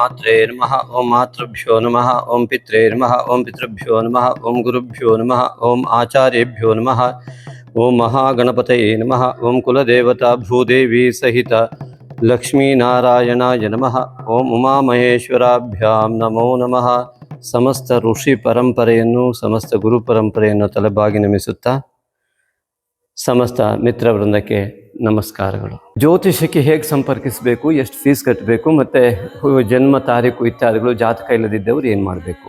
मात्रे नमः ओं मातृभ्यो नमः ओं पित्रे नमः ओं पितृभ्यो नमः ओं गुरुभ्यो नमः ओं आचार्येभ्यो नमः ओं महागणपतये नमः ओं कुलदेवता भूदेवी सहित लक्ष्मीनारायणाय नमः ओं उमामहेश्वराभ्यां नमो नमः. ಸಮಸ್ತ ಋಷಿ ಪರಂಪರೆಯನ್ನು ಸಮಸ್ತ ಗುರು ಪರಂಪರೆಯನ್ನು ತಲೆಬಾಗಿ ನಮಿಸುತ್ತಾ ಸಮಸ್ತ ಮಿತ್ರ ವೃಂದಕ್ಕೆ ನಮಸ್ಕಾರಗಳು. ಜ್ಯೋತಿಷಕ್ಕೆ ಹೇಗೆ ಸಂಪರ್ಕಿಸಬೇಕು, ಎಷ್ಟು ಫೀಸ್ ಕಟ್ಟಬೇಕು, ಮತ್ತು ಜನ್ಮ ತಾರೀಕು ಇತ್ಯಾದಿಗಳು, ಜಾತಕ ಇಲ್ಲದಿದ್ದವರು ಏನು ಮಾಡಬೇಕು,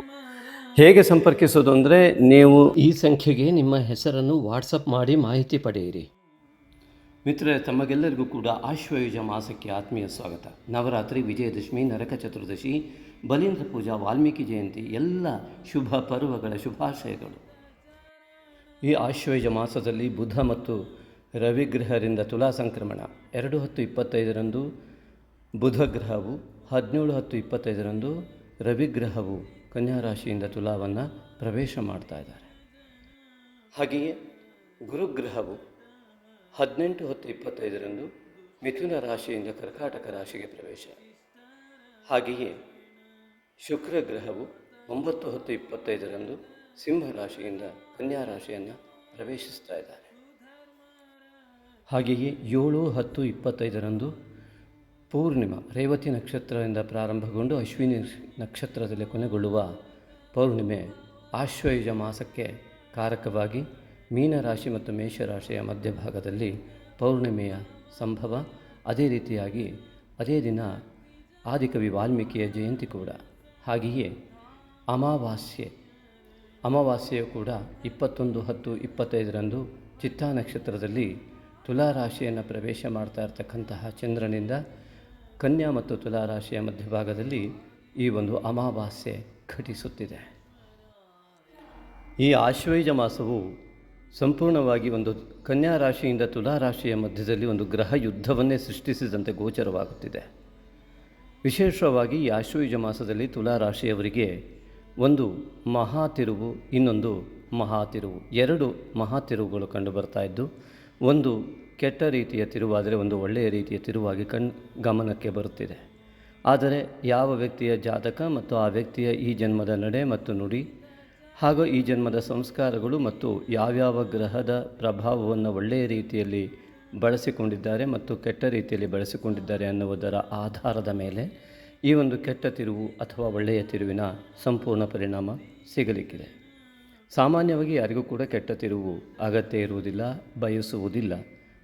ಹೇಗೆ ಸಂಪರ್ಕಿಸೋದು ಅಂದರೆ ನೀವು ಈ ಸಂಖ್ಯೆಗೆ ನಿಮ್ಮ ಹೆಸರನ್ನು ವಾಟ್ಸಪ್ ಮಾಡಿ ಮಾಹಿತಿ ಪಡೆಯಿರಿ. ಮಿತ್ರರೇ, ತಮಗೆಲ್ಲರಿಗೂ ಕೂಡ ಆಶ್ವಯುಜ ಮಾಸಕ್ಕೆ ಆತ್ಮೀಯ ಸ್ವಾಗತ. ನವರಾತ್ರಿ, ವಿಜಯದಶಮಿ, ನರಕ ಚತುರ್ದಶಿ, ಬಲೀಂದ್ರ ಪೂಜಾ, ವಾಲ್ಮೀಕಿ ಜಯಂತಿ ಎಲ್ಲ ಶುಭ ಪರ್ವಗಳ ಶುಭಾಶಯಗಳು. ಈ ಆಶ್ವಯುಜ ಮಾಸದಲ್ಲಿ ಬುಧ ಮತ್ತು ರವಿಗ್ರಹರಿಂದ ತುಲಾ ಸಂಕ್ರಮಣ 2/10/25ರಂದು ಬುಧ ಗ್ರಹವು, 17/10/25ರಂದು ರವಿಗ್ರಹವು ಕನ್ಯಾ ರಾಶಿಯಿಂದ ತುಲಾವನ್ನು ಪ್ರವೇಶ ಮಾಡ್ತಾ ಇದ್ದಾರೆ. ಹಾಗೆಯೇ ಗುರುಗ್ರಹವು 18/10/25ರಂದು ಮಿಥುನ ರಾಶಿಯಿಂದ ಕರ್ಕಾಟಕ ರಾಶಿಗೆ ಪ್ರವೇಶ. ಹಾಗೆಯೇ ಶುಕ್ರ ಗ್ರಹವು 9/10/25ರಂದು ಸಿಂಹ ರಾಶಿಯಿಂದ ಕನ್ಯಾ ರಾಶಿಯನ್ನು ಪ್ರವೇಶಿಸ್ತಾ ಇದ್ದಾರೆ. ಹಾಗೆಯೇ 7/10/25ರಂದು ಪೂರ್ಣಿಮಾ ರೇವತಿ ನಕ್ಷತ್ರದಿಂದ ಪ್ರಾರಂಭಗೊಂಡು ಅಶ್ವಿನಿ ನಕ್ಷತ್ರದಲ್ಲಿ ಕೊನೆಗೊಳ್ಳುವ ಪೌರ್ಣಿಮೆ ಆಶ್ವಯುಜ ಮಾಸಕ್ಕೆ ಕಾರಕವಾಗಿ ಮೀನರಾಶಿ ಮತ್ತು ಮೇಷರಾಶಿಯ ಮಧ್ಯಭಾಗದಲ್ಲಿ ಪೌರ್ಣಿಮೆಯ ಸಂಭವ. ಅದೇ ರೀತಿಯಾಗಿ ಅದೇ ದಿನ ಆದಿಕವಿ ವಾಲ್ಮೀಕಿಯ ಜಯಂತಿ ಕೂಡ. ಹಾಗೆಯೇ ಅಮಾವಾಸ್ಯೆಯು ಕೂಡ 21/10/25ರಂದು ಚಿತ್ತಾ ನಕ್ಷತ್ರದಲ್ಲಿ ತುಲಾ ರಾಶಿಯನ್ನು ಪ್ರವೇಶ ಮಾಡ್ತಾ ಇರತಕ್ಕಂತಹ ಚಂದ್ರನಿಂದ ಕನ್ಯಾ ಮತ್ತು ತುಲಾ ರಾಶಿಯ ಮಧ್ಯಭಾಗದಲ್ಲಿ ಈ ಒಂದು ಅಮಾವಾಸ್ಯೆ ಘಟಿಸುತ್ತಿದೆ. ಈ ಆಶ್ವಯುಜ ಮಾಸವು ಸಂಪೂರ್ಣವಾಗಿ ಒಂದು ಕನ್ಯಾ ರಾಶಿಯಿಂದ ತುಲಾ ರಾಶಿಯ ಮಧ್ಯದಲ್ಲಿ ಒಂದು ಗ್ರಹ ಯುದ್ಧವನ್ನೇ ಸೃಷ್ಟಿಸಿದಂತೆ ಗೋಚರವಾಗುತ್ತಿದೆ. ವಿಶೇಷವಾಗಿ ಈ ಆಶ್ವಯುಜ ಮಾಸದಲ್ಲಿ ತುಲಾ ರಾಶಿಯವರಿಗೆ ಒಂದು ಮಹಾ ತಿರುವು, ಇನ್ನೊಂದು ಮಹಾ ತಿರುವು, ಎರಡು ಮಹಾ ತಿರುವುಗಳು ಕಂಡುಬರ್ತಾ ಇದ್ದು, ಒಂದು ಕೆಟ್ಟ ರೀತಿಯ ತಿರುವಾದರೆ ಒಂದು ಒಳ್ಳೆಯ ರೀತಿಯ ತಿರುವಾಗಿ ಗಮನಕ್ಕೆ ಬರುತ್ತಿದೆ. ಆದರೆ ಯಾವ ವ್ಯಕ್ತಿಯ ಜಾತಕ ಮತ್ತು ಆ ವ್ಯಕ್ತಿಯ ಈ ಜನ್ಮದ ನಡೆ ಮತ್ತು ನುಡಿ ಹಾಗೂ ಈ ಜನ್ಮದ ಸಂಸ್ಕಾರಗಳು ಮತ್ತು ಯಾವ್ಯಾವ ಗ್ರಹದ ಪ್ರಭಾವವನ್ನು ಒಳ್ಳೆಯ ರೀತಿಯಲ್ಲಿ ಬಳಸಿಕೊಂಡಿದ್ದಾರೆ ಮತ್ತು ಕೆಟ್ಟ ರೀತಿಯಲ್ಲಿ ಬಳಸಿಕೊಂಡಿದ್ದಾರೆ ಅನ್ನುವುದರ ಆಧಾರದ ಮೇಲೆ ಈ ಒಂದು ಕೆಟ್ಟ ತಿರುವು ಅಥವಾ ಒಳ್ಳೆಯ ತಿರುವಿನ ಸಂಪೂರ್ಣ ಪರಿಣಾಮ ಸಿಗಲಿಕ್ಕಿದೆ. ಸಾಮಾನ್ಯವಾಗಿ ಯಾರಿಗೂ ಕೂಡ ಕೆಟ್ಟ ತಿರುವು ಅಗತ್ಯ ಇರುವುದಿಲ್ಲ, ಬಯಸುವುದಿಲ್ಲ.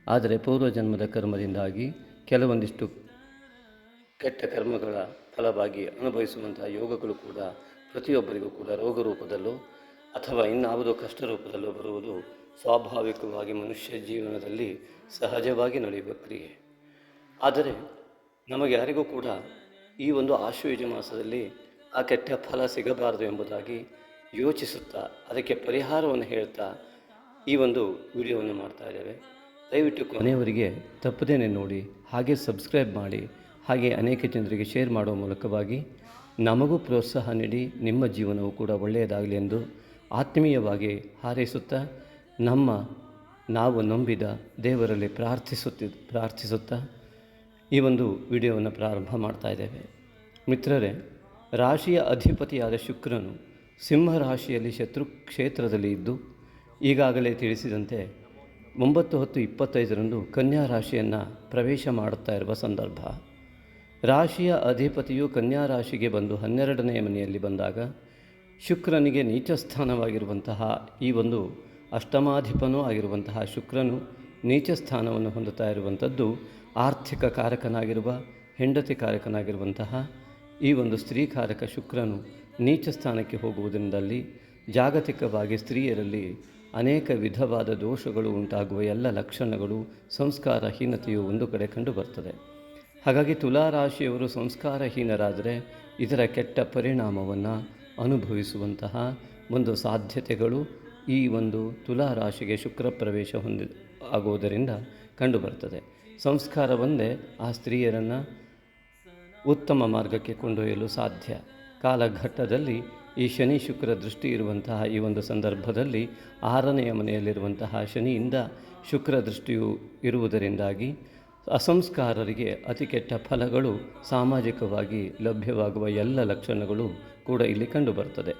ಆದರೆ ಪೂರ್ವಜನ್ಮದ ಕರ್ಮದಿಂದಾಗಿ ಕೆಲವೊಂದಿಷ್ಟು ಕೆಟ್ಟ ಕರ್ಮಗಳ ಫಲವಾಗಿ ಅನುಭವಿಸುವಂತಹ ಯೋಗಗಳು ಕೂಡ ಪ್ರತಿಯೊಬ್ಬರಿಗೂ ಕೂಡ ರೋಗ ರೂಪದಲ್ಲೋ ಅಥವಾ ಇನ್ನಾವುದೋ ಕಷ್ಟ ರೂಪದಲ್ಲೋ ಬರುವುದು ಸ್ವಾಭಾವಿಕವಾಗಿ ಮನುಷ್ಯ ಜೀವನದಲ್ಲಿ ಸಹಜವಾಗಿ ನಡೆಯುವ ಕ್ರಿಯೆ. ಆದರೆ ನಮಗೆ ಯಾರಿಗೂ ಕೂಡ ಈ ಒಂದು ಆಶ್ವಯುಜ ಮಾಸದಲ್ಲಿ ಆ ಕೆಟ್ಟ ಫಲ ಸಿಗಬಾರದು ಎಂಬುದಾಗಿ ಯೋಚಿಸುತ್ತಾ ಅದಕ್ಕೆ ಪರಿಹಾರವನ್ನು ಹೇಳ್ತಾ ಈ ಒಂದು ವಿಡಿಯೋವನ್ನು ಮಾಡ್ತಾ ಇದ್ದೇವೆ. ದಯವಿಟ್ಟು ಕೊನೆಯವರಿಗೆ ತಪ್ಪದೇನೆ ನೋಡಿ, ಹಾಗೆ ಸಬ್ಸ್ಕ್ರೈಬ್ ಮಾಡಿ, ಹಾಗೆ ಅನೇಕ ಜನರಿಗೆ ಶೇರ್ ಮಾಡುವ ಮೂಲಕವಾಗಿ ನಮಗೂ ಪ್ರೋತ್ಸಾಹ ನೀಡಿ ನಿಮ್ಮ ಜೀವನವು ಕೂಡ ಒಳ್ಳೆಯದಾಗಲಿ ಎಂದು ಆತ್ಮೀಯವಾಗಿ ಹಾರೈಸುತ್ತಾ ನಾವು ನಂಬಿದ ದೇವರಲ್ಲಿ ಪ್ರಾರ್ಥಿಸುತ್ತಾ ಈ ಒಂದು ವಿಡಿಯೋವನ್ನು ಪ್ರಾರಂಭ ಮಾಡ್ತಾ ಇದ್ದೇವೆ. ಮಿತ್ರರೇ, ರಾಶಿಯ ಅಧಿಪತಿಯಾದ ಶುಕ್ರನು ಸಿಂಹ ರಾಶಿಯಲ್ಲಿ ಶತ್ರು ಕ್ಷೇತ್ರದಲ್ಲಿ ಇದ್ದು ಈಗಾಗಲೇ ತಿಳಿಸಿದಂತೆ 9/10/25ರಂದು ಕನ್ಯಾ ರಾಶಿಯನ್ನು ಪ್ರವೇಶ ಮಾಡುತ್ತಾ ಇರುವ ಸಂದರ್ಭ. ರಾಶಿಯ ಅಧಿಪತಿಯು ಕನ್ಯಾ ರಾಶಿಗೆ ಬಂದು 12ನೇ ಮನೆಯಲ್ಲಿ ಬಂದಾಗ ಶುಕ್ರನಿಗೆ ನೀಚ ಸ್ಥಾನವಾಗಿರುವಂತಹ ಈ ಒಂದು ಅಷ್ಟಮಾಧಿಪನೂ ಆಗಿರುವಂತಹ ಶುಕ್ರನು ನೀಚ ಸ್ಥಾನವನ್ನು ಹೊಂದುತ್ತಾ ಇರುವಂಥದ್ದು ಆರ್ಥಿಕ ಕಾರಕನಾಗಿರುವ, ಹೆಂಡತಿ ಕಾರಕನಾಗಿರುವಂತಹ ಈ ಒಂದು ಸ್ತ್ರೀಕಾರಕ ಶುಕ್ರನು ನೀಚ ಸ್ಥಾನಕ್ಕೆ ಹೋಗುವುದರಿಂದಲ್ಲಿ ಜಾಗತಿಕವಾಗಿ ಸ್ತ್ರೀಯರಲ್ಲಿ ಅನೇಕ ವಿಧವಾದ ದೋಷಗಳು ಉಂಟಾಗುವ ಎಲ್ಲ ಲಕ್ಷಣಗಳು, ಸಂಸ್ಕಾರಹೀನತೆಯು ಒಂದು ಕಡೆ ಕಂಡು ಬರ್ತದೆ. ಹಾಗಾಗಿ ತುಲಾ ರಾಶಿಯವರು ಸಂಸ್ಕಾರಹೀನರಾದರೆ ಇದರ ಕೆಟ್ಟ ಪರಿಣಾಮವನ್ನು ಅನುಭವಿಸುವಂತಹ ಒಂದು ಸಾಧ್ಯತೆಗಳು ಈ ಒಂದು ತುಲಾ ರಾಶಿಗೆ ಶುಕ್ರ ಪ್ರವೇಶ ಆಗುವುದರಿಂದ ಕಂಡುಬರ್ತದೆ. ಸಂಸ್ಕಾರವೊಂದೇ ಆ ಸ್ತ್ರೀಯರನ್ನು ಉತ್ತಮ ಮಾರ್ಗಕ್ಕೆ ಕೊಂಡೊಯ್ಯಲು ಸಾಧ್ಯ. ಕಾಲಘಟ್ಟದಲ್ಲಿ ಈ ಶನಿ ಶುಕ್ರ ದೃಷ್ಟಿ ಇರುವಂತಹ ಈ ಒಂದು ಸಂದರ್ಭದಲ್ಲಿ 6ನೆಯ ಮನೆಯಲ್ಲಿರುವಂತಹ ಶನಿಯಿಂದ ಶುಕ್ರ ದೃಷ್ಟಿಯು ಇರುವುದರಿಂದಾಗಿ ಅಸಂಸ್ಕಾರರಿಗೆ ಅತಿ ಕೆಟ್ಟ ಫಲಗಳು ಸಾಮಾಜಿಕವಾಗಿ ಲಭ್ಯವಾಗುವ ಎಲ್ಲ ಲಕ್ಷಣಗಳು ಕೂಡ ಇಲ್ಲಿ ಕಂಡುಬರ್ತದೆ.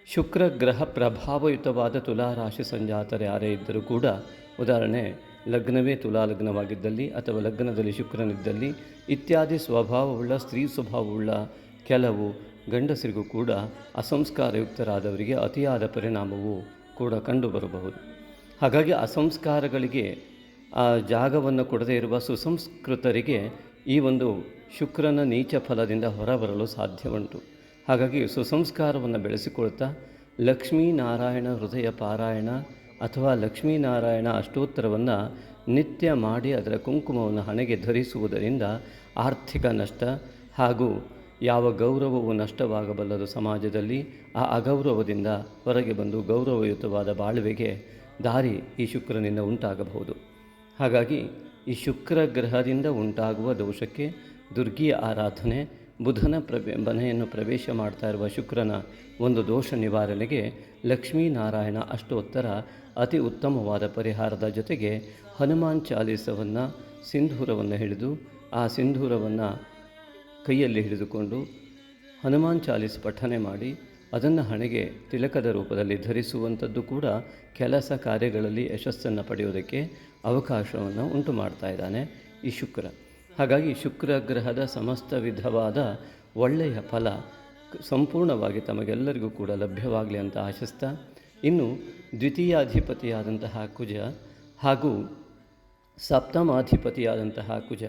ಶುಕ್ರ ಗ್ರಹ ಪ್ರಭಾವಯುತವಾದ ತುಲಾರಾಶಿ ಸಂಜಾತರು ಯಾರೇ ಇದ್ದರೂ ಕೂಡ, ಉದಾಹರಣೆ ಲಗ್ನವೇ ತುಲಾ ಲಗ್ನವಾಗಿದ್ದಲ್ಲಿ ಅಥವಾ ಲಗ್ನದಲ್ಲಿ ಶುಕ್ರನಿದ್ದಲ್ಲಿ ಇತ್ಯಾದಿ ಸ್ವಭಾವವುಳ್ಳ ಸ್ತ್ರೀ ಸ್ವಭಾವವುಳ್ಳ ಕೆಲವು ಗಂಡಸರಿಗೂ ಕೂಡ ಅಸಂಸ್ಕಾರಯುಕ್ತರಾದವರಿಗೆ ಅತಿಯಾದ ಪರಿಣಾಮವು ಕೂಡ ಕಂಡುಬರಬಹುದು. ಹಾಗಾಗಿ ಅಸಂಸ್ಕಾರಗಳಿಗೆ ಆ ಜಾಗವನ್ನು ಕೊಡದೇ ಇರುವ ಸುಸಂಸ್ಕೃತರಿಗೆ ಈ ಒಂದು ಶುಕ್ರನ ನೀಚ ಫಲದಿಂದ ಹೊರಬರಲು ಸಾಧ್ಯವುಂಟು. ಹಾಗಾಗಿ ಸುಸಂಸ್ಕಾರವನ್ನು ಬೆಳೆಸಿಕೊಳ್ತಾ ಲಕ್ಷ್ಮೀನಾರಾಯಣ ಹೃದಯ ಪಾರಾಯಣ ಅಥವಾ ಲಕ್ಷ್ಮೀನಾರಾಯಣ ಅಷ್ಟೋತ್ತರವನ್ನು ನಿತ್ಯ ಮಾಡಿ ಅದರ ಕುಂಕುಮವನ್ನು ಹಣೆಗೆ ಧರಿಸುವುದರಿಂದ ಆರ್ಥಿಕ ನಷ್ಟ ಹಾಗೂ ಯಾವ ಗೌರವವು ನಷ್ಟವಾಗಬಲ್ಲದು ಸಮಾಜದಲ್ಲಿ, ಆ ಅಗೌರವದಿಂದ ಹೊರಗೆ ಬಂದು ಗೌರವಯುತವಾದ ಬಾಳ್ವೆಗೆ ದಾರಿ ಈ ಶುಕ್ರನಿಂದ ಉಂಟಾಗಬಹುದು. ಹಾಗಾಗಿ ಈ ಶುಕ್ರ ಗ್ರಹದಿಂದ ಉಂಟಾಗುವ ದೋಷಕ್ಕೆ ದುರ್ಗಿಯ ಆರಾಧನೆ, ಬುಧನ ಮನೆಯನ್ನು ಪ್ರವೇಶ ಮಾಡ್ತಾ ಇರುವ ಶುಕ್ರನ ಒಂದು ದೋಷ ನಿವಾರಣೆಗೆ ಲಕ್ಷ್ಮೀನಾರಾಯಣ ಅಷ್ಟೋತ್ತರ ಅತಿ ಉತ್ತಮವಾದ ಪರಿಹಾರದ ಜೊತೆಗೆ ಹನುಮಾನ್ ಚಾಲೀಸವನ್ನು ಸಿಂಧೂರವನ್ನು ಹಿಡಿದು ಆ ಸಿಂಧೂರವನ್ನು ಕೈಯಲ್ಲಿ ಹಿಡಿದುಕೊಂಡು ಹನುಮಾನ್ ಚಾಲೀಸ್ ಪಠನೆ ಮಾಡಿ ಅದನ್ನು ಹಣೆಗೆ ತಿಲಕದ ರೂಪದಲ್ಲಿ ಧರಿಸುವಂಥದ್ದು ಕೂಡ ಕೆಲಸ ಕಾರ್ಯಗಳಲ್ಲಿ ಯಶಸ್ಸನ್ನು ಪಡೆಯುವುದಕ್ಕೆ ಅವಕಾಶವನ್ನು ಉಂಟು ಮಾಡ್ತಾ ಇದ್ದಾನೆ ಈ ಶುಕ್ರ. ಹಾಗಾಗಿ ಶುಕ್ರ ಗ್ರಹದ ಸಮಸ್ತ ವಿಧವಾದ ಒಳ್ಳೆಯ ಫಲ ಸಂಪೂರ್ಣವಾಗಿ ತಮಗೆಲ್ಲರಿಗೂ ಕೂಡ ಲಭ್ಯವಾಗಲಿ ಅಂತ ಆಶಿಸ್ತಾ, ಇನ್ನು ದ್ವಿತೀಯಾಧಿಪತಿಯಾದಂತಹ ಕುಜ ಹಾಗೂ ಸಪ್ತಮಾಧಿಪತಿಯಾದಂತಹ ಕುಜ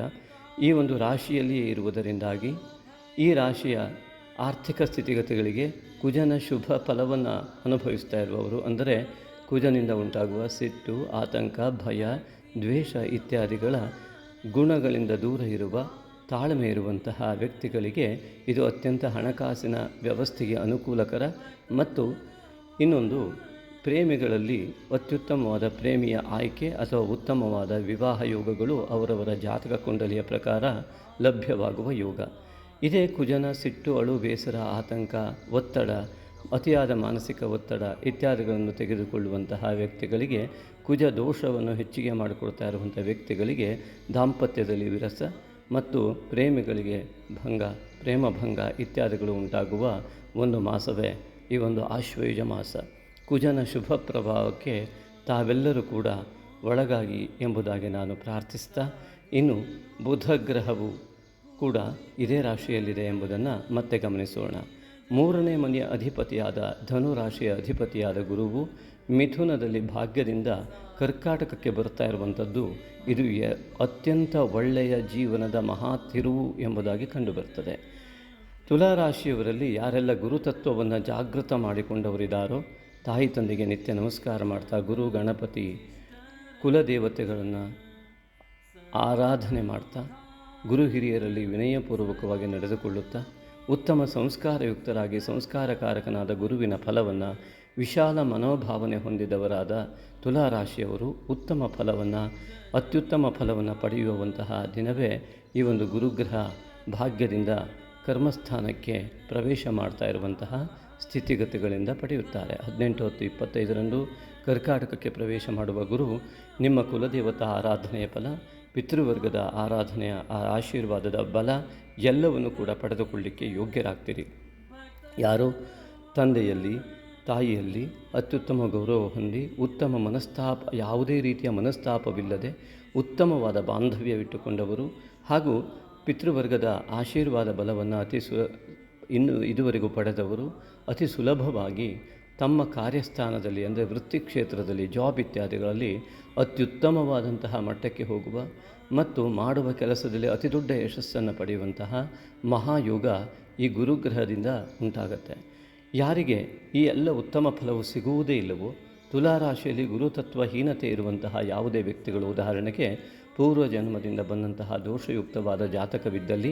ಈ ಒಂದು ರಾಶಿಯಲ್ಲಿಯೇ ಇರುವುದರಿಂದಾಗಿ ಈ ರಾಶಿಯ ಆರ್ಥಿಕ ಸ್ಥಿತಿಗತಿಗಳಿಗೆ ಕುಜನ ಶುಭ ಫಲವನ್ನು ಅನುಭವಿಸ್ತಾ ಇರುವವರು, ಅಂದರೆ ಕುಜನಿಂದ ಉಂಟಾಗುವ ಸಿಟ್ಟು, ಆತಂಕ, ಭಯ, ದ್ವೇಷ ಇತ್ಯಾದಿಗಳ ಗುಣಗಳಿಂದ ದೂರ ಇರುವ ತಾಳ್ಮೆ ಇರುವಂತಹ ವ್ಯಕ್ತಿಗಳಿಗೆ ಇದು ಅತ್ಯಂತ ಹಣಕಾಸಿನ ವ್ಯವಸ್ಥೆಗೆ ಅನುಕೂಲಕರ. ಮತ್ತು ಇನ್ನೊಂದು, ಪ್ರೇಮಿಗಳಲ್ಲಿ ಅತ್ಯುತ್ತಮವಾದ ಪ್ರೇಮಿಯ ಆಯ್ಕೆ ಅಥವಾ ಉತ್ತಮವಾದ ವಿವಾಹ ಯೋಗಗಳು ಅವರವರ ಜಾತಕ ಕುಂಡಲಿಯ ಪ್ರಕಾರ ಲಭ್ಯವಾಗುವ ಯೋಗ. ಇದೇ ಕುಜನ ಸಿಟ್ಟು, ಅಳು, ಬೇಸರ, ಆತಂಕ, ಒತ್ತಡ, ಅತಿಯಾದ ಮಾನಸಿಕ ಒತ್ತಡ ಇತ್ಯಾದಿಗಳನ್ನು ತೆಗೆದುಕೊಳ್ಳುವಂತಹ ವ್ಯಕ್ತಿಗಳಿಗೆ, ಕುಜ ದೋಷವನ್ನು ಹೆಚ್ಚಿಗೆ ಮಾಡಿಕೊಳ್ತಾ ಇರುವಂಥ ವ್ಯಕ್ತಿಗಳಿಗೆ ದಾಂಪತ್ಯದಲ್ಲಿ ವಿರಸ ಮತ್ತು ಪ್ರೇಮಿಗಳಿಗೆ ಭಂಗ, ಪ್ರೇಮ ಭಂಗ ಇತ್ಯಾದಿಗಳು ಉಂಟಾಗುವ ಒಂದು ಮಾಸವೇ ಈ ಒಂದು ಆಶ್ವಯುಜ ಮಾಸ. ಕುಜನ ಶುಭ ಪ್ರಭಾವಕ್ಕೆ ತಾವೆಲ್ಲರೂ ಕೂಡ ಒಳಗಾಗಿ ಎಂಬುದಾಗಿ ನಾನು ಪ್ರಾರ್ಥಿಸ್ತಾ, ಇನ್ನು ಬುಧ ಗ್ರಹವು ಕೂಡ ಇದೇ ರಾಶಿಯಲ್ಲಿದೆ ಎಂಬುದನ್ನು ಮತ್ತೆ ಗಮನಿಸೋಣ. 3ನೇ ಮನೆಯ ಅಧಿಪತಿಯಾದ ಧನು ರಾಶಿಯ ಅಧಿಪತಿಯಾದ ಗುರುವು ಮಿಥುನದಲ್ಲಿ ಭಾಗ್ಯದಿಂದ ಕರ್ಕಾಟಕಕ್ಕೆ ಬರ್ತಾ ಇರುವಂಥದ್ದು ಇದು ಅತ್ಯಂತ ಒಳ್ಳೆಯ ಜೀವನದ ಮಹಾ ತಿರುವು ಎಂಬುದಾಗಿ ಕಂಡುಬರ್ತದೆ. ತುಲಾರಾಶಿಯವರಲ್ಲಿ ಯಾರೆಲ್ಲ ಗುರುತತ್ವವನ್ನು ಜಾಗೃತ ಮಾಡಿಕೊಂಡವರಿದ್ದಾರೋ ತಾಯಿ ತಂದೆಗೆ ನಿತ್ಯ ನಮಸ್ಕಾರ ಮಾಡ್ತಾ, ಗುರು ಗಣಪತಿ ಕುಲದೇವತೆಗಳನ್ನು ಆರಾಧನೆ ಮಾಡ್ತಾ, ಗುರು ಹಿರಿಯರಲ್ಲಿ ವಿನಯಪೂರ್ವಕವಾಗಿ ನಡೆದುಕೊಳ್ಳುತ್ತಾ, ಉತ್ತಮ ಸಂಸ್ಕಾರಯುಕ್ತರಾಗಿ ಸಂಸ್ಕಾರಕಾರಕನಾದ ಗುರುವಿನ ಫಲವನ್ನು ವಿಶಾಲ ಮನೋಭಾವನೆ ಹೊಂದಿದವರಾದ ತುಲಾರಾಶಿಯವರು ಉತ್ತಮ ಫಲವನ್ನು, ಅತ್ಯುತ್ತಮ ಫಲವನ್ನು ಪಡೆಯುವಂತಹ ದಿನವೇ ಈ ಒಂದು ಗುರುಗ್ರಹ ಭಾಗ್ಯದಿಂದ ಕರ್ಮಸ್ಥಾನಕ್ಕೆ ಪ್ರವೇಶ ಮಾಡ್ತಾ ಇರುವಂತಹ ಸ್ಥಿತಿಗತಿಗಳಿಂದ ಪಡೆಯುತ್ತಾರೆ. 18/10/25 ಕರ್ಕಾಟಕಕ್ಕೆ ಪ್ರವೇಶ ಮಾಡುವ ಗುರು ನಿಮ್ಮ ಕುಲದೇವತಾ ಆರಾಧನೆಯ ಫಲ, ಪಿತೃವರ್ಗದ ಆರಾಧನೆಯ ಆ ಆಶೀರ್ವಾದದ ಬಲ ಎಲ್ಲವನ್ನು ಕೂಡ ಪಡೆದುಕೊಳ್ಳಲಿಕ್ಕೆ ಯೋಗ್ಯರಾಗ್ತೀರಿ. ಯಾರೋ ತಂದೆಯಲ್ಲಿ ತಾಯಿಯಲ್ಲಿ ಅತ್ಯುತ್ತಮ ಗೌರವ ಹೊಂದಿ ಉತ್ತಮ ಮನಸ್ತಾಪ, ಯಾವುದೇ ರೀತಿಯ ಮನಸ್ತಾಪವಿಲ್ಲದೆ ಉತ್ತಮವಾದ ಬಾಂಧವ್ಯವಿಟ್ಟುಕೊಂಡವರು ಹಾಗೂ ಪಿತೃವರ್ಗದ ಆಶೀರ್ವಾದ ಬಲವನ್ನು ಇನ್ನು ಇದುವರೆಗೂ ಪಡೆದವರು ಅತಿ ಸುಲಭವಾಗಿ ತಮ್ಮ ಕಾರ್ಯಸ್ಥಾನದಲ್ಲಿ, ಅಂದರೆ ವೃತ್ತಿ ಕ್ಷೇತ್ರದಲ್ಲಿ, ಜಾಬ್ ಇತ್ಯಾದಿಗಳಲ್ಲಿ ಅತ್ಯುತ್ತಮವಾದಂತಹ ಮಟ್ಟಕ್ಕೆ ಹೋಗುವ ಮತ್ತು ಮಾಡುವ ಕೆಲಸದಲ್ಲಿ ಅತಿ ದೊಡ್ಡ ಯಶಸ್ಸನ್ನು ಪಡೆಯುವಂತಹ ಮಹಾಯೋಗ ಈ ಗುರುಗ್ರಹದಿಂದ ಉಂಟಾಗತ್ತೆ. ಯಾರಿಗೆ ಈ ಎಲ್ಲ ಉತ್ತಮ ಫಲವು ಸಿಗುವುದೇ ಇಲ್ಲವೋ, ತುಲಾರಾಶಿಯಲ್ಲಿ ಗುರುತತ್ವಹೀನತೆ ಇರುವಂತಹ ಯಾವುದೇ ವ್ಯಕ್ತಿಗಳು, ಉದಾಹರಣೆಗೆ ಪೂರ್ವ ಜನ್ಮದಿಂದ ಬಂದಂತಹ ದೋಷಯುಕ್ತವಾದ ಜಾತಕವಿದ್ದಲ್ಲಿ,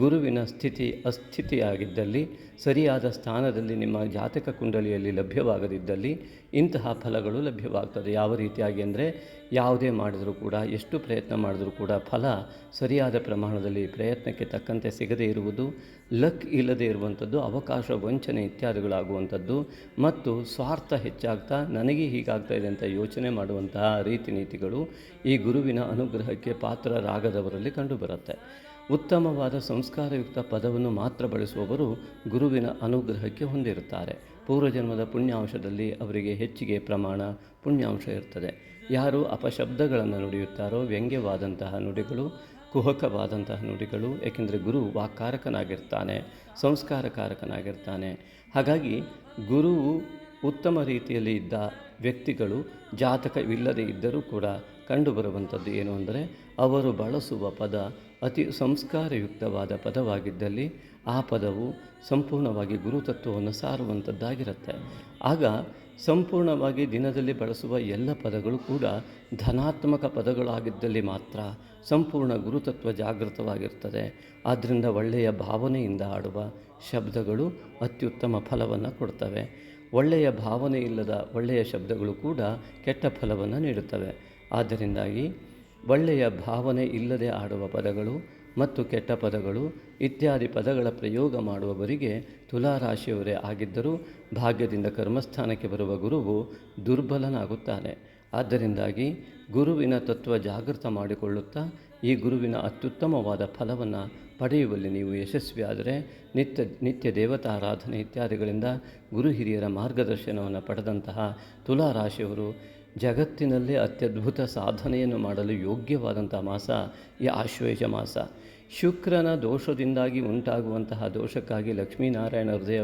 ಗುರುವಿನ ಸ್ಥಿತಿ ಅಸ್ಥಿತಿಯಾಗಿದ್ದಲ್ಲಿ, ಸರಿಯಾದ ಸ್ಥಾನದಲ್ಲಿ ನಿಮ್ಮ ಜಾತಕ ಕುಂಡಲಿಯಲ್ಲಿ ಲಭ್ಯವಾಗದಿದ್ದಲ್ಲಿ ಇಂತಹ ಫಲಗಳು ಲಭ್ಯವಾಗ್ತದೆ. ಯಾವ ರೀತಿಯಾಗಿ ಅಂದರೆ, ಯಾವುದೇ ಮಾಡಿದರೂ ಕೂಡ, ಎಷ್ಟು ಪ್ರಯತ್ನ ಮಾಡಿದರೂ ಕೂಡ ಫಲ ಸರಿಯಾದ ಪ್ರಮಾಣದಲ್ಲಿ ಪ್ರಯತ್ನಕ್ಕೆ ತಕ್ಕಂತೆ ಸಿಗದೇ ಇರುವುದು, ಲಕ್ ಇಲ್ಲದೆ ಇರುವಂಥದ್ದು, ಅವಕಾಶ ವಂಚನೆ ಇತ್ಯಾದಿಗಳಾಗುವಂಥದ್ದು ಮತ್ತು ಸ್ವಾರ್ಥ ಹೆಚ್ಚಾಗ್ತಾ ನನಗೆ ಹೀಗಾಗ್ತಾ ಇದೆ ಅಂತ ಯೋಚನೆ ಮಾಡುವಂತಹ ರೀತಿ ನೀತಿಗಳು ಈ ಗುರುವಿನ ಅನುಗ್ರಹ ಅನುಗ್ರಹಕ್ಕೆ ಪಾತ್ರರಾಗದವರಲ್ಲಿ ಕಂಡುಬರುತ್ತೆ. ಉತ್ತಮವಾದ ಸಂಸ್ಕಾರಯುಕ್ತ ಪದವನ್ನು ಮಾತ್ರ ಬಳಸುವವರು ಗುರುವಿನ ಅನುಗ್ರಹಕ್ಕೆ ಹೊಂದಿರುತ್ತಾರೆ. ಪೂರ್ವಜನ್ಮದ ಪುಣ್ಯಾಂಶದಲ್ಲಿ ಅವರಿಗೆ ಹೆಚ್ಚಿಗೆ ಪ್ರಮಾಣ ಪುಣ್ಯಾಂಶ ಇರ್ತದೆ. ಯಾರು ಅಪಶಬ್ದಗಳನ್ನು ನುಡಿಯುತ್ತಾರೋ, ವ್ಯಂಗ್ಯವಾದಂತಹ ನುಡಿಗಳು, ಕುಹಕವಾದಂತಹ ನುಡಿಗಳು, ಏಕೆಂದರೆ ಗುರು ವಾಕ್ಕಾರಕನಾಗಿರ್ತಾನೆ, ಸಂಸ್ಕಾರಕಾರಕನಾಗಿರ್ತಾನೆ. ಹಾಗಾಗಿ ಗುರುವು ಉತ್ತಮ ರೀತಿಯಲ್ಲಿ ಇದ್ದ ವ್ಯಕ್ತಿಗಳು ಜಾತಕವಿಲ್ಲದೆ ಇದ್ದರೂ ಕೂಡ ಕಂಡುಬರುವಂಥದ್ದು ಏನು ಅಂದರೆ, ಅವರು ಬಳಸುವ ಪದ ಅತಿ ಸಂಸ್ಕಾರಯುಕ್ತವಾದ ಪದವಾಗಿದ್ದಲ್ಲಿ ಆ ಪದವು ಸಂಪೂರ್ಣವಾಗಿ ಗುರುತತ್ವವನ್ನು ಸಾರುವಂಥದ್ದಾಗಿರುತ್ತೆ. ಆಗ ಸಂಪೂರ್ಣವಾಗಿ ದಿನದಲ್ಲಿ ಬಳಸುವ ಎಲ್ಲ ಪದಗಳು ಕೂಡ ಧನಾತ್ಮಕ ಪದಗಳಾಗಿದ್ದಲ್ಲಿ ಮಾತ್ರ ಸಂಪೂರ್ಣ ಗುರುತತ್ವ ಜಾಗೃತವಾಗಿರ್ತದೆ. ಆದ್ದರಿಂದ ಒಳ್ಳೆಯ ಭಾವನೆಯಿಂದ ಆಡುವ ಶಬ್ದಗಳು ಅತ್ಯುತ್ತಮ ಫಲವನ್ನು ಕೊಡ್ತವೆ. ಒಳ್ಳೆಯ ಭಾವನೆ ಇಲ್ಲದ ಒಳ್ಳೆಯ ಶಬ್ದಗಳು ಕೂಡ ಕೆಟ್ಟ ಫಲವನ್ನು ನೀಡುತ್ತವೆ. ಆದ್ದರಿಂದಾಗಿ ಒಳ್ಳೆಯ ಭಾವನೆ ಇಲ್ಲದೆ ಆಡುವ ಪದಗಳು ಮತ್ತು ಕೆಟ್ಟ ಪದಗಳು ಇತ್ಯಾದಿ ಪದಗಳ ಪ್ರಯೋಗ ಮಾಡುವವರಿಗೆ ತುಲಾರಾಶಿಯವರೇ ಆಗಿದ್ದರೂ ಭಾಗ್ಯದಿಂದ ಕರ್ಮಸ್ಥಾನಕ್ಕೆ ಬರುವ ಗುರುವು ದುರ್ಬಲನಾಗುತ್ತಾನೆ. ಆದ್ದರಿಂದಾಗಿ ಗುರುವಿನ ತತ್ವ ಜಾಗೃತ ಮಾಡಿಕೊಳ್ಳುತ್ತಾ ಈ ಗುರುವಿನ ಅತ್ಯುತ್ತಮವಾದ ಫಲವನ್ನು ಪಡೆಯುವಲ್ಲಿ ನೀವು ಯಶಸ್ವಿಯಾದರೆ ನಿತ್ಯ ದೇವತಾರಾಧನೆ ಇತ್ಯಾದಿಗಳಿಂದ ಗುರು ಹಿರಿಯರ ಮಾರ್ಗದರ್ಶನವನ್ನು ಪಡೆದಂತಹ ತುಲಾರಾಶಿಯವರು ಜಗತ್ತಿನಲ್ಲೇ ಅತ್ಯದ್ಭುತ ಸಾಧನೆಯನ್ನು ಮಾಡಲು ಯೋಗ್ಯವಾದಂಥ ಮಾಸ ಈ ಆಶ್ವೇಜ ಮಾಸ. ಶುಕ್ರನ ದೋಷದಿಂದಾಗಿ ಉಂಟಾಗುವಂತಹ ದೋಷಕ್ಕಾಗಿ ಲಕ್ಷ್ಮೀನಾರಾಯಣ ಹೃದಯ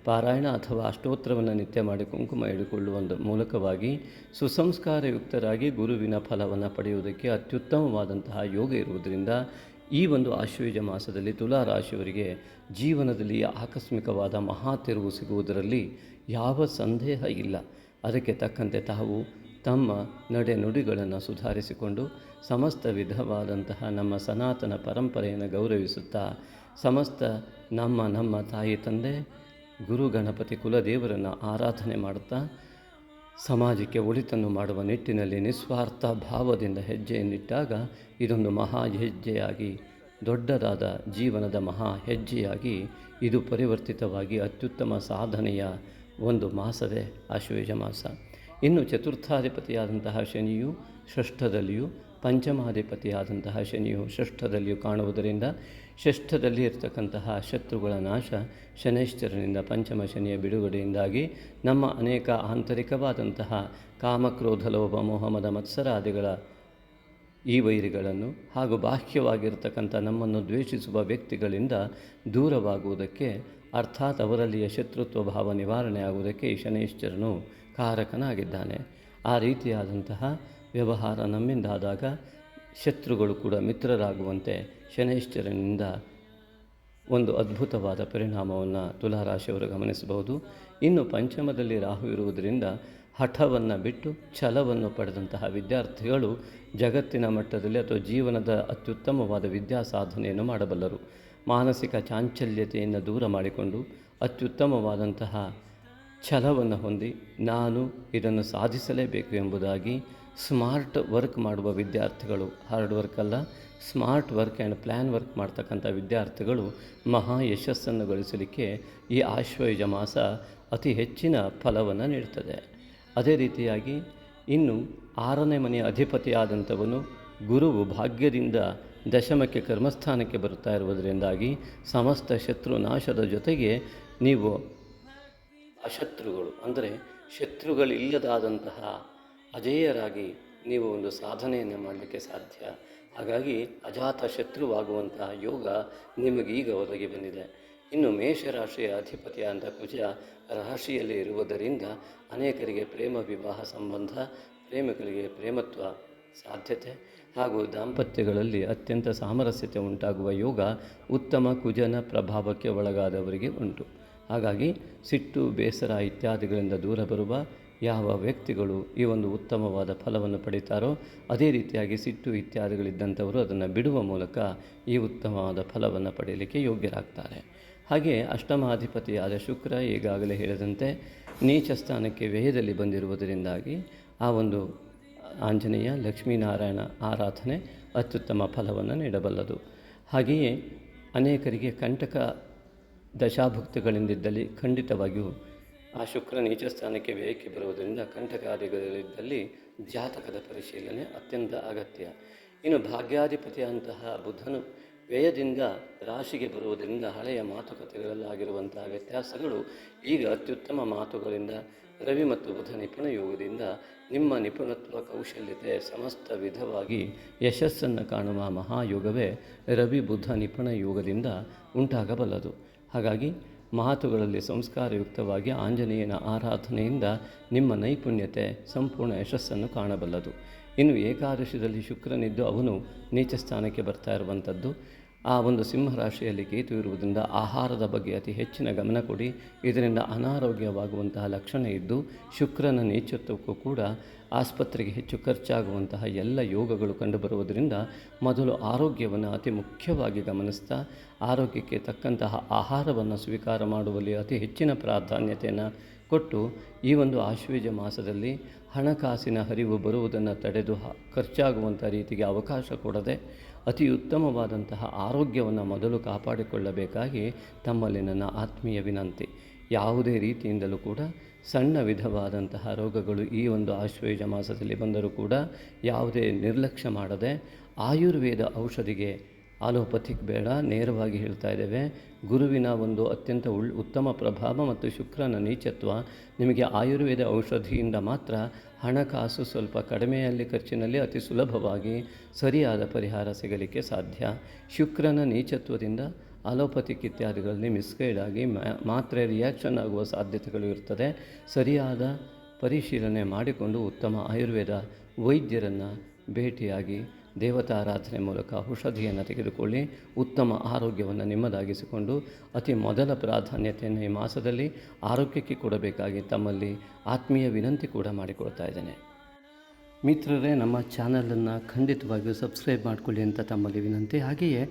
ಪಾರಾಯಣ ಅಥವಾ ಅಷ್ಟೋತ್ತರವನ್ನು ನಿತ್ಯ ಮಾಡಿ ಕುಂಕುಮ ಹಿಡಿಕೊಳ್ಳುವ ಮೂಲಕವಾಗಿ ಸುಸಂಸ್ಕಾರಯುಕ್ತರಾಗಿ ಗುರುವಿನ ಫಲವನ್ನು ಪಡೆಯುವುದಕ್ಕೆ ಅತ್ಯುತ್ತಮವಾದಂತಹ ಯೋಗ ಇರುವುದರಿಂದ ಈ ಒಂದು ಆಶ್ವೇಜ ಮಾಸದಲ್ಲಿ ತುಲಾರಾಶಿಯವರಿಗೆ ಜೀವನದಲ್ಲಿ ಆಕಸ್ಮಿಕವಾದ ಮಹಾ ತಿರುವು ಸಿಗುವುದರಲ್ಲಿ ಯಾವ ಸಂದೇಹ ಇಲ್ಲ. ಅದಕ್ಕೆ ತಕ್ಕಂತೆ ತಾವು ತಮ್ಮ ನಡೆನುಡಿಗಳನ್ನು ಸುಧಾರಿಸಿಕೊಂಡು ಸಮಸ್ತ ವಿಧವಾದಂತಹ ನಮ್ಮ ಸನಾತನ ಪರಂಪರೆಯನ್ನು ಗೌರವಿಸುತ್ತಾ ಸಮಸ್ತ ನಮ್ಮ ತಾಯಿ ತಂದೆ ಗುರು ಗಣಪತಿ ಕುಲದೇವರನ್ನು ಆರಾಧನೆ ಮಾಡುತ್ತಾ ಸಮಾಜಕ್ಕೆ ಒಳಿತನ್ನು ಮಾಡುವ ನಿಟ್ಟಿನಲ್ಲಿ ನಿಸ್ವಾರ್ಥ ಭಾವದಿಂದ ಹೆಜ್ಜೆಯನ್ನಿಟ್ಟಾಗ ಇದೊಂದು ಮಹಾ ಹೆಜ್ಜೆಯಾಗಿ, ದೊಡ್ಡದಾದ ಜೀವನದ ಮಹಾ ಹೆಜ್ಜೆಯಾಗಿ ಇದು ಪರಿವರ್ತಿತವಾಗಿ ಅತ್ಯುತ್ತಮ ಸಾಧನೆಯ ಒಂದು ಮಾಸವೇ ಆಶ್ವೇಜ ಮಾಸ. ಇನ್ನು ಚತುರ್ಥಾಧಿಪತಿಯಾದಂತಹ ಶನಿಯು ಷಷ್ಠದಲ್ಲಿಯೂ ಪಂಚಮಾಧಿಪತಿಯಾದಂತಹ ಶನಿಯು ಷಷ್ಠದಲ್ಲಿಯೂ ಕಾಣುವುದರಿಂದ ಷಷ್ಠದಲ್ಲಿ ಇರತಕ್ಕಂತಹ ಶತ್ರುಗಳ ನಾಶ, ಶನೈಶ್ಚರನಿಂದ ಪಂಚಮ ಶನಿಯ ಬಿಡುಗಡೆಯಿಂದಾಗಿ ನಮ್ಮ ಅನೇಕ ಆಂತರಿಕವಾದಂತಹ ಕಾಮಕ್ರೋಧ ಲೋಭ ಮೋಹ ಮದ ಮತ್ಸರಾದಿಗಳ ಈ ವೈರಿಗಳನ್ನು ಹಾಗೂ ಬಾಹ್ಯವಾಗಿರ್ತಕ್ಕಂಥ ನಮ್ಮನ್ನು ದ್ವೇಷಿಸುವ ವ್ಯಕ್ತಿಗಳಿಂದ ದೂರವಾಗುವುದಕ್ಕೆ, ಅರ್ಥಾತ್ ಅವರಲ್ಲಿಯ ಶತ್ರುತ್ವ ಭಾವ ನಿವಾರಣೆ ಆಗುವುದಕ್ಕೆ ಈ ಶನೈಶ್ಚರನು ಕಾರಕನಾಗಿದ್ದಾನೆ. ಆ ರೀತಿಯಾದಂತಹ ವ್ಯವಹಾರ ನಮ್ಮಿಂದಾದಾಗ ಶತ್ರುಗಳು ಕೂಡ ಮಿತ್ರರಾಗುವಂತೆ ಶನೈಶ್ಚರನಿಂದ ಒಂದು ಅದ್ಭುತವಾದ ಪರಿಣಾಮವನ್ನು ತುಲಾರಾಶಿಯವರು ಗಮನಿಸಬಹುದು. ಇನ್ನು ಪಂಚಮದಲ್ಲಿ ರಾಹು ಇರುವುದರಿಂದ ಹಠವನ್ನು ಬಿಟ್ಟು ಛಲವನ್ನು ಪಡೆದಂತಹ ವಿದ್ಯಾರ್ಥಿಗಳು ಜಗತ್ತಿನ ಮಟ್ಟದಲ್ಲಿ ಅಥವಾ ಜೀವನದ ಅತ್ಯುತ್ತಮವಾದ ವಿದ್ಯಾ ಸಾಧನೆಯನ್ನು ಮಾಡಬಲ್ಲರು. ಮಾನಸಿಕ ಚಾಂಚಲ್ಯತೆಯನ್ನು ದೂರ ಮಾಡಿಕೊಂಡು ಅತ್ಯುತ್ತಮವಾದಂತಹ ಛಲವನ್ನು ಹೊಂದಿ ನಾನು ಇದನ್ನು ಸಾಧಿಸಲೇಬೇಕು ಎಂಬುದಾಗಿ ಸ್ಮಾರ್ಟ್ ವರ್ಕ್ ಮಾಡುವ ವಿದ್ಯಾರ್ಥಿಗಳು, ಹಾರ್ಡ್ ವರ್ಕ್ ಅಲ್ಲ, smart work and plan work ಮಾಡ್ತಕ್ಕಂಥ ವಿದ್ಯಾರ್ಥಿಗಳು ಮಹಾ ಯಶಸ್ಸನ್ನು ಗಳಿಸಲಿಕ್ಕೆ ಈ ಆಶ್ವೇಜ ಮಾಸ ಅತಿ ಹೆಚ್ಚಿನ ಫಲವನ್ನು ನೀಡುತ್ತದೆ. ಅದೇ ರೀತಿಯಾಗಿ ಇನ್ನು 6ನೇ ಮನೆಯ ಅಧಿಪತಿಯಾದಂಥವನು ಗುರುವು ಭಾಗ್ಯದಿಂದ ದಶಮಕ್ಕೆ ಕರ್ಮಸ್ಥಾನಕ್ಕೆ ಬರುತ್ತಾ ಇರುವುದರಿಂದಾಗಿ ಸಮಸ್ತ ಶತ್ರು ನಾಶದ ಜೊತೆಗೆ ನೀವು ಅಶತ್ರುಗಳು ಅಂದರೆ ಶತ್ರುಗಳಿಲ್ಲದಾದಂತಹ ಅಜೇಯರಾಗಿ ನೀವು ಒಂದು ಸಾಧನೆಯನ್ನು ಮಾಡಲಿಕ್ಕೆ ಸಾಧ್ಯ. ಹಾಗಾಗಿ ಅಜಾತ ಶತ್ರುವಾಗುವಂತಹ ಯೋಗ ನಿಮಗೀಗ ಒದಗಿ ಬಂದಿದೆ. ಇನ್ನು ಮೇಷರಾಶಿಯ ಅಧಿಪತಿಯಾದ ಕುಜ ರಾಶಿಯಲ್ಲಿ ಇರುವುದರಿಂದ ಅನೇಕರಿಗೆ ಪ್ರೇಮ ವಿವಾಹ ಸಂಬಂಧ, ಪ್ರೇಮಿಗಳಿಗೆ ಪ್ರೇಮತ್ವ ಸಾಧ್ಯತೆ ಹಾಗೂ ದಾಂಪತ್ಯಗಳಲ್ಲಿ ಅತ್ಯಂತ ಸಾಮರಸ್ಯತೆ ಉಂಟಾಗುವ ಯೋಗ ಉತ್ತಮ ಕುಜನ ಪ್ರಭಾವಕ್ಕೆ ಒಳಗಾದವರಿಗೆ ಉಂಟು. ಹಾಗಾಗಿ ಸಿಟ್ಟು, ಬೇಸರ ಇತ್ಯಾದಿಗಳಿಂದ ದೂರ ಬರುವ ಯಾವ ವ್ಯಕ್ತಿಗಳು ಈ ಒಂದು ಉತ್ತಮವಾದ ಫಲವನ್ನು ಪಡೀತಾರೋ ಅದೇ ರೀತಿಯಾಗಿ ಸಿಟ್ಟು ಇತ್ಯಾದಿಗಳಿದ್ದಂಥವರು ಅದನ್ನು ಬಿಡುವ ಮೂಲಕ ಈ ಉತ್ತಮವಾದ ಫಲವನ್ನು ಪಡೆಯಲಿಕ್ಕೆ ಯೋಗ್ಯರಾಗ್ತಾರೆ. ಹಾಗೆ ಅಷ್ಟಮಾಧಿಪತಿಯಾದ ಶುಕ್ರ ಈಗಾಗಲೇ ಹೇಳಿದಂತೆ ನೀಚ ಸ್ಥಾನಕ್ಕೆ ವ್ಯಯದಲ್ಲಿ ಬಂದಿರುವುದರಿಂದಾಗಿ ಆ ಒಂದು ಆಂಜನೇಯ ಲಕ್ಷ್ಮೀನಾರಾಯಣ ಆರಾಧನೆ ಅತ್ಯುತ್ತಮ ಫಲವನ್ನು ನೀಡಬಲ್ಲದು. ಹಾಗೆಯೇ ಅನೇಕರಿಗೆ ಕಂಟಕ ದಶಾಭುಕ್ತಿಗಳಿಂದಿದ್ದಲ್ಲಿ ಖಂಡಿತವಾಗಿಯೂ ಆ ಶುಕ್ರ ನೀಚ ಸ್ಥಾನಕ್ಕೆ ವ್ಯಯಕ್ಕೆ ಬರುವುದರಿಂದ ಕಂಟಕಾದಿಗಳಿದ್ದಲ್ಲಿ ಜಾತಕದ ಪರಿಶೀಲನೆ ಅತ್ಯಂತ ಅಗತ್ಯ. ಇನ್ನು ಭಾಗ್ಯಾಧಿಪತಿಯಂತಹ ಬುಧನು ವ್ಯಯದಿಂದ ರಾಶಿಗೆ ಬರುವುದರಿಂದ ಹಳೆಯ ಮಾತುಕತೆಗಳಲ್ಲಾಗಿರುವಂತಹ ವ್ಯತ್ಯಾಸಗಳು ಈಗ ಅತ್ಯುತ್ತಮ ಮಾತುಗಳಿಂದ ರವಿ ಮತ್ತು ಬುಧ ನಿಪುಣ ಯೋಗದಿಂದ ನಿಮ್ಮ ನಿಪುಣತ್ವ ಕೌಶಲ್ಯತೆ ಸಮಸ್ತ ವಿಧವಾಗಿ ಯಶಸ್ಸನ್ನು ಕಾಣುವ ಮಹಾಯೋಗವೇ ರವಿ ಬುಧ ನಿಪುಣ ಯೋಗದಿಂದ ಉಂಟಾಗಬಲ್ಲದು. ಹಾಗಾಗಿ ಮಾತುಗಳಲ್ಲಿ ಸಂಸ್ಕಾರಯುಕ್ತವಾಗಿ ಆಂಜನೇಯನ ಆರಾಧನೆಯಿಂದ ನಿಮ್ಮ ನೈಪುಣ್ಯತೆ ಸಂಪೂರ್ಣ ಯಶಸ್ಸನ್ನು ಕಾಣಬಲ್ಲದು. ಇನ್ನು ಏಕಾದಶಿಯಲ್ಲಿ ಶುಕ್ರನಿದ್ದು ಅವನು ನೀಚ ಸ್ಥಾನಕ್ಕೆ ಬರ್ತಾ ಇರುವಂಥದ್ದು. ಆ ಒಂದು ಸಿಂಹರಾಶಿಯಲ್ಲಿ ಕೇತು ಇರುವುದರಿಂದ ಆಹಾರದ ಬಗ್ಗೆ ಅತಿ ಹೆಚ್ಚಿನ ಗಮನ ಕೊಡಿ. ಇದರಿಂದ ಅನಾರೋಗ್ಯವಾಗುವಂತಹ ಲಕ್ಷಣ ಇದ್ದು ಶುಕ್ರನ ನೀಚತ್ವಕ್ಕೂ ಕೂಡ ಆಸ್ಪತ್ರೆಗೆ ಹೆಚ್ಚು ಖರ್ಚಾಗುವಂತಹ ಎಲ್ಲ ಯೋಗಗಳು ಕಂಡುಬರುವುದರಿಂದ ಮೊದಲು ಆರೋಗ್ಯವನ್ನು ಅತಿ ಮುಖ್ಯವಾಗಿ ಗಮನಿಸ್ತಾ ಆರೋಗ್ಯಕ್ಕೆ ತಕ್ಕಂತಹ ಆಹಾರವನ್ನು ಸ್ವೀಕಾರ ಮಾಡುವಲ್ಲಿ ಅತಿ ಹೆಚ್ಚಿನ ಪ್ರಾಧಾನ್ಯತೆಯನ್ನು ಕೊಟ್ಟು ಈ ಒಂದು ಆಶ್ವೇಜ ಮಾಸದಲ್ಲಿ ಹಣಕಾಸಿನ ಹರಿವು ಬರುವುದನ್ನು ತಡೆದು ಖರ್ಚಾಗುವಂಥ ರೀತಿಗೆ ಅವಕಾಶ ಕೊಡದೆ ಅತಿ ಉತ್ತಮವಾದಂತಹ ಆರೋಗ್ಯವನ್ನು ಮೊದಲು ಕಾಪಾಡಿಕೊಳ್ಳಬೇಕಾಗಿ ತಮ್ಮಲ್ಲಿ ನನ್ನ ಆತ್ಮೀಯ ವಿನಂತಿ. ಯಾವುದೇ ರೀತಿಯಿಂದಲೂ ಕೂಡ ಸಣ್ಣ ವಿಧವಾದಂತಹ ರೋಗಗಳು ಈ ಒಂದು ಆಶ್ವೇಜ ಮಾಸದಲ್ಲಿ ಬಂದರೂ ಕೂಡ ಯಾವುದೇ ನಿರ್ಲಕ್ಷ್ಯ ಮಾಡದೆ ಆಯುರ್ವೇದ ಔಷಧಿಗೆ ಆಲೋಪಥಿಕ್ ಬೇಡ, ನೇರವಾಗಿ ಹೇಳ್ತಾ ಇದ್ದೇವೆ. ಗುರುವಿನ ಒಂದು ಅತ್ಯಂತ ಉತ್ತಮ ಪ್ರಭಾವ ಮತ್ತು ಶುಕ್ರನ ನೀಚತ್ವ ನಿಮಗೆ ಆಯುರ್ವೇದ ಔಷಧಿಯಿಂದ ಮಾತ್ರ ಹಣಕಾಸು ಸ್ವಲ್ಪ ಕಡಿಮೆಯಲ್ಲಿ ಖರ್ಚಿನಲ್ಲಿ ಅತಿ ಸುಲಭವಾಗಿ ಸರಿಯಾದ ಪರಿಹಾರ ಸಿಗಲಿಕ್ಕೆ ಸಾಧ್ಯ. ಶುಕ್ರನ ನೀಚತ್ವದಿಂದ ಅಲೋಪಥಿಕ್ ಇತ್ಯಾದಿಗಳಲ್ಲಿ ಮಿಸ್ಗೈಡ್ ಆಗಿ ಮಾತ್ರೆ ರಿಯಾಕ್ಷನ್ ಆಗುವ ಸಾಧ್ಯತೆಗಳು ಇರ್ತದೆ. ಸರಿಯಾದ ಪರಿಶೀಲನೆ ಮಾಡಿಕೊಂಡು ಉತ್ತಮ ಆಯುರ್ವೇದ ವೈದ್ಯರನ್ನು ಭೇಟಿಯಾಗಿ ದೇವತಾರಾಧನೆ ಮೂಲಕ ಔಷಧಿಯನ್ನು ತೆಗೆದುಕೊಳ್ಳಿ. ಉತ್ತಮ ಆರೋಗ್ಯವನ್ನು ನಿಮ್ಮದಾಗಿಸಿಕೊಂಡು ಅತಿ ಮೊದಲ ಪ್ರಾಧಾನ್ಯತೆಯನ್ನು ಈ ಮಾಸದಲ್ಲಿ ಆರೋಗ್ಯಕ್ಕೆ ಕೊಡಬೇಕಾಗಿ ತಮ್ಮಲ್ಲಿ ಆತ್ಮೀಯ ವಿನಂತಿ ಕೂಡ ಮಾಡಿಕೊಳ್ತಾ ಇದ್ದೇನೆ. ಮಿತ್ರರೇ, ನಮ್ಮ ಚಾನಲನ್ನು ಖಂಡಿತವಾಗಿಯೂ ಸಬ್ಸ್ಕ್ರೈಬ್ ಮಾಡಿಕೊಳ್ಳಿ ಅಂತ ತಮ್ಮಲ್ಲಿ ವಿನಂತಿ. ಹಾಗೆಯೇ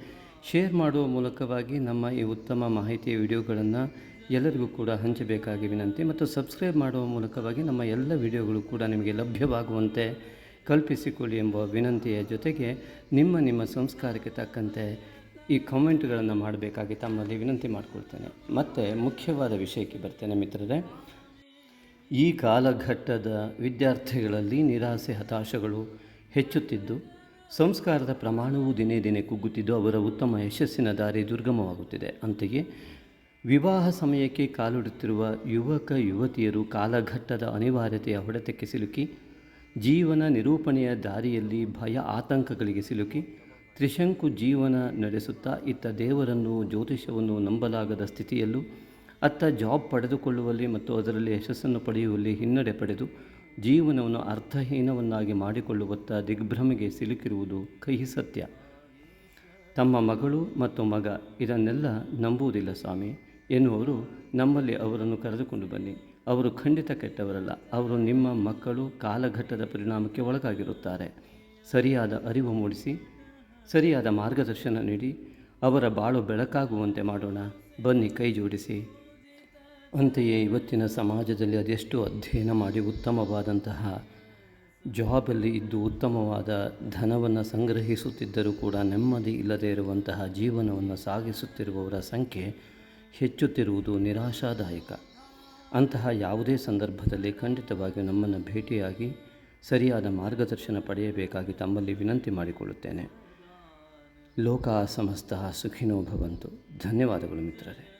ಶೇರ್ ಮಾಡುವ ಮೂಲಕವಾಗಿ ನಮ್ಮ ಈ ಉತ್ತಮ ಮಾಹಿತಿಯ ವಿಡಿಯೋಗಳನ್ನು ಎಲ್ಲರಿಗೂ ಕೂಡ ಹಂಚಬೇಕಾಗಿ ವಿನಂತಿ. ಮತ್ತು ಸಬ್ಸ್ಕ್ರೈಬ್ ಮಾಡುವ ಮೂಲಕವಾಗಿ ನಮ್ಮ ಎಲ್ಲ ವಿಡಿಯೋಗಳು ಕೂಡ ನಿಮಗೆ ಲಭ್ಯವಾಗುವಂತೆ ಕಲ್ಪಿಸಿಕೊಳ್ಳಿ ಎಂಬ ವಿನಂತಿಯ ಜೊತೆಗೆ ನಿಮ್ಮ ಸಂಸ್ಕಾರಕ್ಕೆ ತಕ್ಕಂತೆ ಈ ಕಾಮೆಂಟ್ಗಳನ್ನು ಮಾಡಬೇಕಾಗಿ ತಮ್ಮಲ್ಲಿ ವಿನಂತಿ ಮಾಡಿಕೊಳ್ತೇನೆ. ಮತ್ತು ಮುಖ್ಯವಾದ ವಿಷಯಕ್ಕೆ ಬರ್ತೇನೆ ಮಿತ್ರರೇ. ಈ ಕಾಲಘಟ್ಟದ ವಿದ್ಯಾರ್ಥಿಗಳಲ್ಲಿ ನಿರಾಸೆ ಹತಾಶಗಳು ಹೆಚ್ಚುತ್ತಿದ್ದು ಸಂಸ್ಕಾರದ ಪ್ರಮಾಣವೂ ದಿನೇ ದಿನೇ ಕುಗ್ಗುತ್ತಿದ್ದು ಅವರ ಉತ್ತಮ ಯಶಸ್ಸಿನ ದಾರಿ ದುರ್ಗಮವಾಗುತ್ತಿದೆ. ಅಂತೆಯೇ ವಿವಾಹ ಸಮಯಕ್ಕೆ ಕಾಲಿಡುತ್ತಿರುವ ಯುವಕ ಯುವತಿಯರು ಕಾಲಘಟ್ಟದ ಅನಿವಾರ್ಯತೆಯ ಹೊಡೆತಕ್ಕೆ ಸಿಲುಕಿ ಜೀವನ ನಿರೂಪಣೆಯ ದಾರಿಯಲ್ಲಿ ಭಯ ಆತಂಕಗಳಿಗೆ ಸಿಲುಕಿ ತ್ರಿಶಂಕು ಜೀವನ ನಡೆಸುತ್ತಾ ಇತ್ತ ದೇವರನ್ನು ಜ್ಯೋತಿಷವನ್ನು ನಂಬಲಾಗದ ಸ್ಥಿತಿಯಲ್ಲೂ ಅತ್ತ ಜಾಬ್ ಪಡೆದುಕೊಳ್ಳುವಲ್ಲಿ ಮತ್ತು ಅದರಲ್ಲಿ ಯಶಸ್ಸನ್ನು ಪಡೆಯುವಲ್ಲಿ ಹಿನ್ನಡೆ ಪಡೆದು ಜೀವನವನ್ನು ಅರ್ಥಹೀನವನ್ನಾಗಿ ಮಾಡಿಕೊಳ್ಳುವತ್ತ ದಿಗ್ಭ್ರಮೆಗೆ ಸಿಲುಕಿರುವುದು ಕಹಿ ಸತ್ಯ. ತಮ್ಮ ಮಗಳು ಮತ್ತು ಮಗ ಇದನ್ನೆಲ್ಲ ನಂಬುವುದಿಲ್ಲ ಸ್ವಾಮಿ ಎನ್ನುವರು ನಮ್ಮಲ್ಲಿ ಅವರನ್ನು ಕರೆದುಕೊಂಡು ಬನ್ನಿ. ಅವರು ಖಂಡಿತ ಕೆಟ್ಟವರಲ್ಲ. ಅವರು ನಿಮ್ಮ ಮಕ್ಕಳು ಕಾಲಘಟ್ಟದ ಪರಿಣಾಮಕ್ಕೆ ಒಳಗಾಗಿರುತ್ತಾರೆ. ಸರಿಯಾದ ಅರಿವು ಮೂಡಿಸಿ ಸರಿಯಾದ ಮಾರ್ಗದರ್ಶನ ನೀಡಿ ಅವರ ಬಾಳು ಬೆಳಕಾಗುವಂತೆ ಮಾಡೋಣ. ಬನ್ನಿ, ಕೈ ಜೋಡಿಸಿ. ಅಂತೆಯೇ ಇವತ್ತಿನ ಸಮಾಜದಲ್ಲಿ ಅದೆಷ್ಟು ಅಧ್ಯಯನ ಮಾಡಿ ಉತ್ತಮವಾದಂತಹ ಜಾಬಲ್ಲಿ ಇದ್ದು ಉತ್ತಮವಾದ ಧನವನ್ನು ಸಂಗ್ರಹಿಸುತ್ತಿದ್ದರೂ ಕೂಡ ನೆಮ್ಮದಿ ಇಲ್ಲದೇ ಇರುವಂತಹ ಜೀವನವನ್ನು ಸಾಗಿಸುತ್ತಿರುವವರ ಸಂಖ್ಯೆ ಹೆಚ್ಚುತ್ತಿರುವುದು ನಿರಾಶಾದಾಯಕ. ಅಂತಹ ಯಾವುದೇ ಸಂದರ್ಭದಲ್ಲಿ ಖಂಡಿತವಾಗಿಯೂ ನಮ್ಮನ್ನು ಭೇಟಿಯಾಗಿ ಸರಿಯಾದ ಮಾರ್ಗದರ್ಶನ ಪಡೆಯಬೇಕಾಗಿ ತಮ್ಮಲ್ಲಿ ವಿನಂತಿ ಮಾಡಿಕೊಳ್ಳುತ್ತೇನೆ. ಲೋಕ ಸಮಸ್ತ ಸುಖಿನೋ ಭವಂತು. ಧನ್ಯವಾದಗಳು ಮಿತ್ರರೇ.